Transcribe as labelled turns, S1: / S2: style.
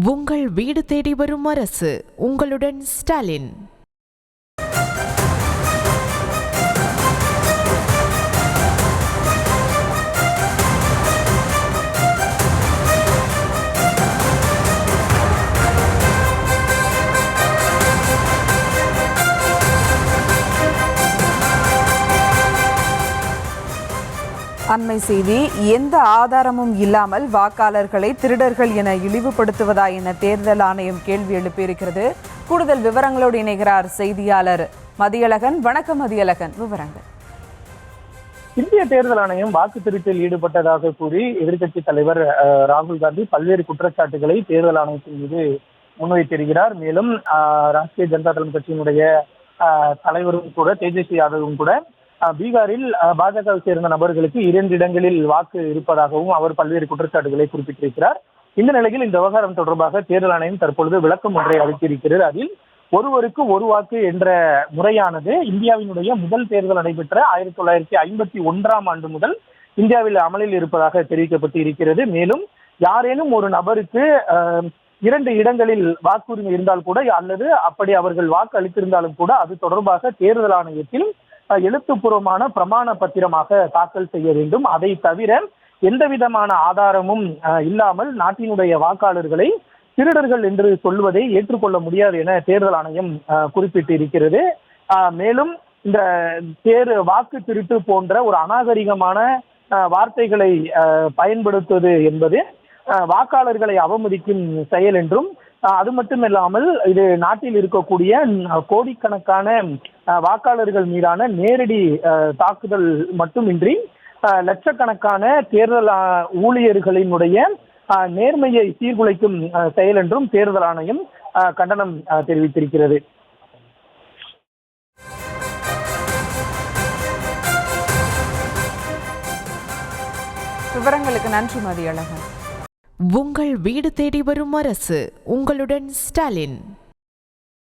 S1: உங்கள் வீடு தேடி வரும் அரசு. உங்களுடன் ஸ்டாலின்.
S2: அண்மை செய்தி. எந்த ஆதாரமும் இல்லாமல் வாக்காளர்களை திருடர்கள் என இழிவுபடுத்துவதா என தேர்தல் ஆணையம் கேள்வி எழுப்பியிருக்கிறது. கூடுதல் விவரங்களோடு இணைகிறார் செய்தியாளர் மதியழகன். வணக்கம் மதியழகன், விவரங்கள்.
S3: இந்திய தேர்தல் ஆணையம் வாக்கு திருட்டில் ஈடுபட்டதாக கூறி எதிர்க்கட்சி தலைவர் ராகுல் காந்தி பல்வேறு குற்றச்சாட்டுகளை தேர்தல் ஆணையத்தின் மீது முன்வைத்திருக்கிறார். மேலும் ராஷ்டிரிய ஜனதா தளம் கட்சியினுடைய தலைவரும் கூட தேஜஸ்வி யாதவும் கூட பீகாரில் பாஜகவை சேர்ந்த நபர்களுக்கு 2 இடங்களில் வாக்கு இருப்பதாகவும் அவர் பல்வேறு குற்றச்சாட்டுகளை குறிப்பிட்டிருக்கிறார். இந்த நிலையில் இந்த விவகாரம் தொடர்பாக தேர்தல் ஆணையம் தற்பொழுது விளக்கம் ஒன்றை அளித்திருக்கிறது. அதில் ஒருவருக்கு ஒரு வாக்கு என்ற முறையானது இந்தியாவினுடைய முதல் தேர்தல் நடைபெற்ற 1951ஆம் ஆண்டு முதல் இந்தியாவில் அமலில் இருப்பதாக தெரிவிக்கப்பட்டு இருக்கிறது. மேலும் யாரேனும் ஒரு நபருக்கு 2 இடங்களில் வாக்குரிமை இருந்தால் கூட அல்லது அப்படி அவர்கள் வாக்கு அளித்திருந்தாலும் கூட அது தொடர்பாக தேர்தல் ஆணையத்தில் எழுத்துப்பூர்வமான பிரமாண பத்திரமாக தாக்கல் செய்ய வேண்டும். அதை தவிர எந்த விதமான ஆதாரமும் இல்லாமல் நாட்டினுடைய வாக்காளர்களை திருடர்கள் என்று சொல்வதை ஏற்றுக்கொள்ள முடியாது என தேர்தல் ஆணையம் குறிப்பிட்டு இருக்கிறது. மேலும் இந்த வாக்கு திருட்டு போன்ற ஒரு அநாகரிகமான வார்த்தைகளை பயன்படுத்துவது என்பது வாக்காளர்களை அவமதிக்கும் செயல் என்றும், அது மட்டுமில்லாமல் இது நாட்டில் இருக்கக்கூடிய கோடிக்கணக்கான வாக்காளர்கள் மீதான நேரடி தாக்குதல் மட்டுமின்றி லட்சக்கணக்கான தேர்தல் ஊழியர்களினுடைய நேர்மையை சீர்குலைக்கும் செயல் என்றும் தேர்தல் ஆணையம் கண்டனம் தெரிவித்திருக்கிறது.
S2: விவரங்களுக்கு நன்றி மதியழகன்.
S1: உங்கள் வீடு தேடி வரும் அரசு. உங்களுடன் ஸ்டாலின்.